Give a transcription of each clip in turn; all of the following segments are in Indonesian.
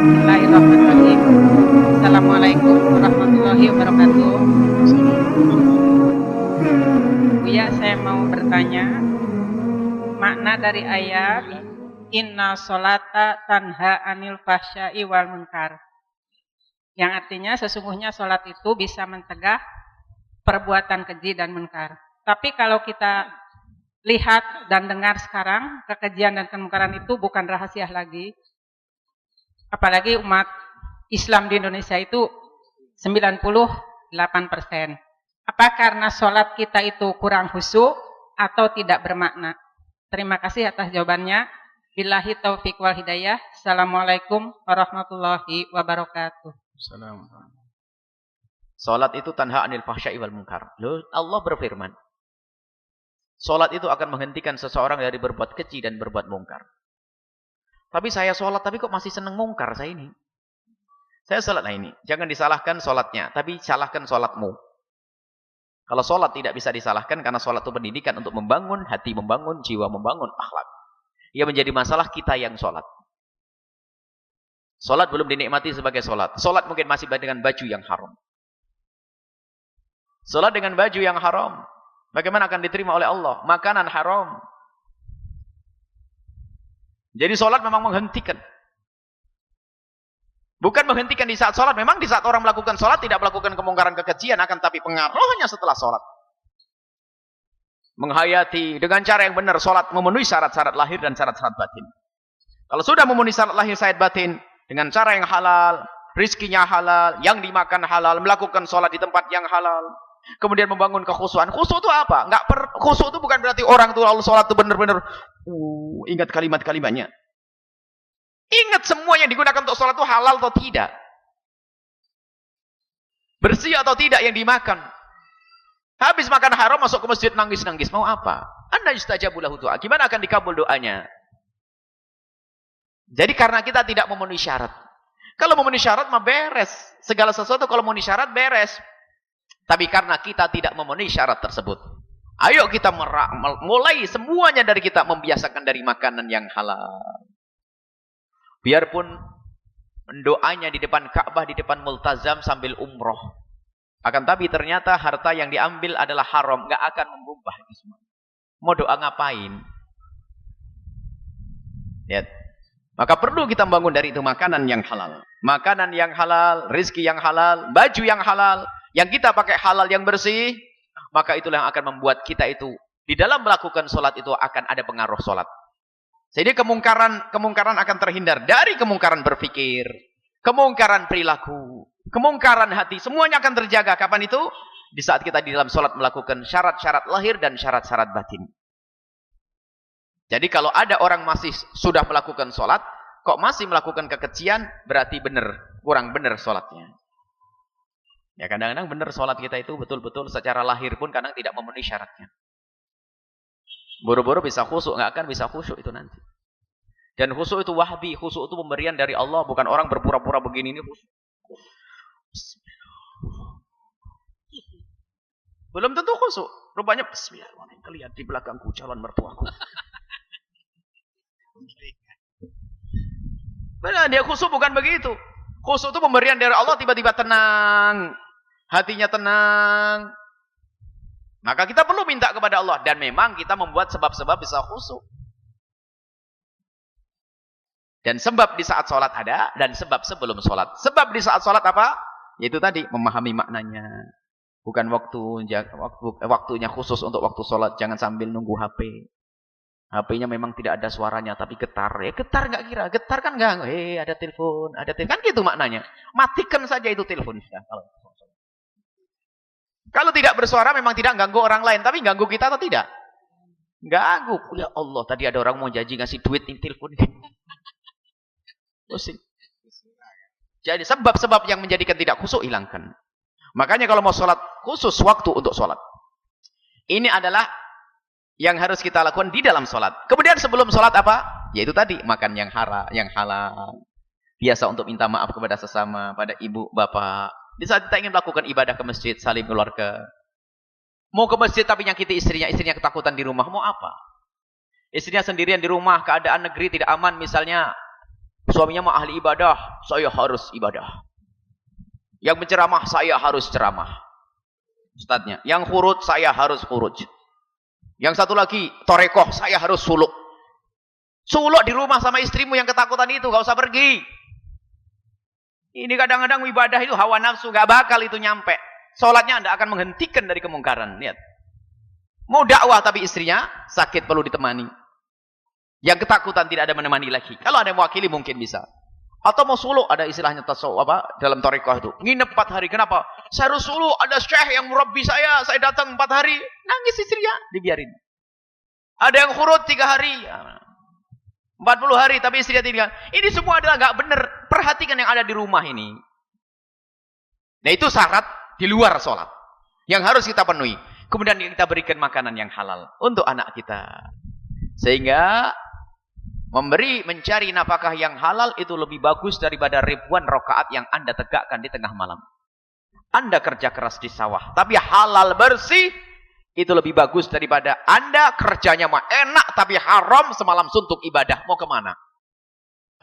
Bismillahirrahmanirrahim. Assalamualaikum warahmatullahi wabarakatuh. Buya, saya mau bertanya, makna dari ayat Inna sholata tanha anil fahsya'i wal munkar, yang artinya sesungguhnya sholat itu bisa mencegah perbuatan keji dan munkar. Tapi kalau kita lihat dan dengar sekarang, kekejian dan kemungkaran itu bukan rahasia lagi. Apalagi umat Islam di Indonesia itu 98%. Apa karena sholat kita itu kurang khusyuk atau tidak bermakna? Terima kasih atas jawabannya. Billahi taufiq wal hidayah. Assalamualaikum warahmatullahi wabarakatuh. Assalamualaikum. Sholat itu tanha anil fahsya'i wal munkar. Allah berfirman, sholat itu akan menghentikan seseorang dari berbuat keji dan berbuat mungkar. Tapi saya sholat, tapi kok masih senang mungkar saya ini? Saya sholat, nah ini. Jangan disalahkan sholatnya, tapi salahkan sholatmu. Kalau sholat tidak bisa disalahkan, karena sholat itu pendidikan untuk membangun hati, membangun jiwa, membangun akhlak. Ia menjadi masalah kita yang sholat. Sholat belum dinikmati sebagai sholat. Sholat mungkin masih dengan baju yang haram. Sholat dengan baju yang haram, bagaimana akan diterima oleh Allah? Makanan haram. Jadi sholat memang menghentikan. Bukan menghentikan di saat sholat. Memang di saat orang melakukan sholat tidak melakukan kemungkaran kekejian, akan tapi pengaruhnya setelah sholat. Menghayati dengan cara yang benar sholat memenuhi syarat-syarat lahir dan syarat-syarat batin. Kalau sudah memenuhi syarat lahir syarat batin dengan cara yang halal, rizkinya halal, yang dimakan halal, melakukan sholat di tempat yang halal, kemudian membangun kekhusyuan. Khusyuk itu apa? Khusyuk itu bukan berarti orang itu lalu sholat itu benar-benar ingat kalimat-kalimatnya. Ingat semua yang digunakan untuk sholat itu halal atau tidak. Bersih atau tidak yang dimakan. Habis makan haram masuk ke masjid nangis-nangis. Mau apa? Anda yustajabu lahu doa. Gimana akan dikabul doanya? Jadi karena kita tidak memenuhi syarat. Kalau memenuhi syarat mah beres. Segala sesuatu kalau memenuhi syarat beres. Tapi karena kita tidak memenuhi syarat tersebut, ayo kita mulai semuanya dari kita membiasakan dari makanan yang halal. Biarpun doanya di depan Ka'bah, di depan multazam sambil umroh. Akan tapi ternyata harta yang diambil adalah haram, nggak akan mengubah itu semua. Mau doa ngapain? Lihat. Maka perlu kita bangun dari itu makanan yang halal. Makanan yang halal, rizki yang halal, baju yang halal. Yang kita pakai halal yang bersih, maka itulah yang akan membuat kita itu di dalam melakukan sholat itu akan ada pengaruh sholat. Jadi kemungkaran akan terhindar dari kemungkaran berpikir, kemungkaran perilaku, kemungkaran hati, semuanya akan terjaga. Kapan itu? Di saat kita di dalam sholat melakukan syarat-syarat lahir dan syarat-syarat batin. Jadi kalau ada orang masih sudah melakukan sholat, kok masih melakukan kekejian, berarti benar, kurang benar sholatnya. Ya kadang-kadang benar sholat kita itu betul-betul secara lahir pun kadang tidak memenuhi syaratnya. Boro-boro bisa khusyuk, nggak akan bisa khusyuk itu nanti. Dan khusyuk itu wahbi, khusyuk itu pemberian dari Allah, bukan orang berpura-pura begini ini khusyuk. Belum tentu khusyuk. Rupanya bismillahirrahmanirrahim, kelihatan di belakangku calon mertuaku. Benar, dia khusyuk bukan begitu. Khusyuk itu pemberian dari Allah, tiba-tiba tenang. Hatinya tenang. Maka kita perlu minta kepada Allah. Dan memang kita membuat sebab-sebab bisa khusyuk. Dan sebab di saat sholat ada. Dan sebab sebelum sholat. Sebab di saat sholat apa? Yaitu tadi, memahami maknanya. Bukan waktunya khusus untuk waktu sholat. Jangan sambil nunggu HP. HP-nya memang tidak ada suaranya, tapi getar. Ya getar nggak kira. Getar kan nggak. Ada telepon. Kan gitu maknanya. Matikan saja itu telepon. Kalau tidak bersuara memang tidak ganggu orang lain, tapi ganggu kita atau tidak? Ganggu. Ya Allah, tadi ada orang mau janji ngasih duit ini telepon. Pusing. Jadi sebab-sebab yang menjadikan tidak khusyuk hilangkan. Makanya kalau mau sholat khusus waktu untuk sholat. Ini adalah yang harus kita lakukan di dalam sholat. Kemudian sebelum sholat apa? Yaitu tadi makan yang halal. Biasa untuk minta maaf kepada sesama, pada ibu, bapak. Di saat kita ingin melakukan ibadah ke masjid, saling keluarga. Mau ke masjid tapi nyakiti istrinya ketakutan di rumah, mau apa? Istrinya sendirian di rumah, keadaan negeri tidak aman misalnya. Suaminya mah ahli ibadah, saya harus ibadah. Yang menceramah, saya harus ceramah. Ustadznya, yang khurut, saya harus khurut. Yang satu lagi, torekoh, saya harus suluk. Suluk di rumah sama istrimu yang ketakutan itu, gak usah pergi. Ini kadang-kadang ibadah itu hawa nafsu, gak bakal itu nyampe. Sholatnya Anda akan menghentikan dari kemungkaran. Lihat. Mau dakwah tapi istrinya sakit, perlu ditemani. Yang ketakutan tidak ada menemani lagi. Kalau ada yang mewakili mungkin bisa. Atau mau suluk, ada istilahnya tasawuf dalam tarekat itu. Nginep 4 hari. Kenapa? Saya harus suluk, ada syekh yang murabbi saya datang 4 hari. Nangis istrinya, dibiarin. Ada yang khurut 3 hari. 40 hari, tapi istrinya tinggal. Ini semua adalah nggak benar. Perhatikan yang ada di rumah ini. Nah itu syarat di luar sholat. Yang harus kita penuhi. Kemudian kita berikan makanan yang halal untuk anak kita. Sehingga mencari nafkah yang halal itu lebih bagus daripada ribuan rakaat yang Anda tegakkan di tengah malam. Anda kerja keras di sawah, tapi halal bersih itu lebih bagus daripada Anda kerjanya mah enak tapi haram semalam suntuk ibadah. Mau kemana?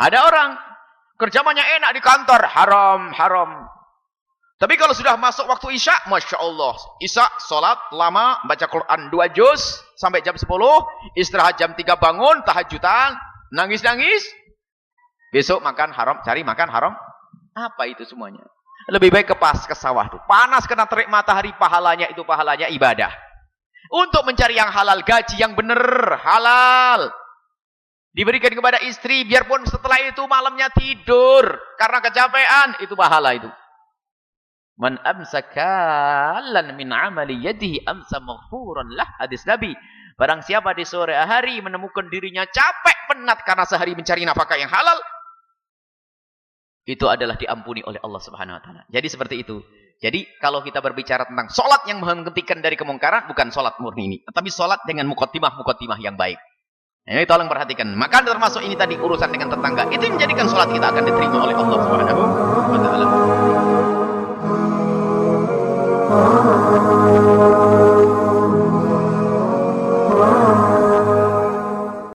Ada orang kerjanya enak di kantor, haram. Tapi kalau sudah masuk waktu Isya, Masya Allah. Isya, sholat, lama, baca Quran 2 juz, sampai jam 10, istirahat jam 3 bangun, tahajudan, nangis-nangis. Besok makan haram, cari makan haram. Apa itu semuanya? Lebih baik ke sawah itu. Panas kena terik matahari, pahalanya ibadah. Untuk mencari yang halal, gaji yang benar, halal. Diberikan kepada istri, biarpun setelah itu malamnya tidur. Karena kecapean, itu pahala itu. Man amsakalan min amali yadihi amsa maghfuran lah. Hadis Nabi. Barang siapa di sore hari menemukan dirinya capek, penat karena sehari mencari nafkah yang halal, itu adalah diampuni oleh Allah Subhanahu wa taala. Jadi seperti itu. Jadi kalau kita berbicara tentang sholat yang menghentikan dari kemungkaran, bukan sholat murni ini, tapi sholat dengan muqaddimah yang baik. Ini tolong perhatikan. Maka termasuk ini tadi urusan dengan tetangga. Itu yang menjadikan sholat kita akan diterima oleh Allah Subhanahu wa taala.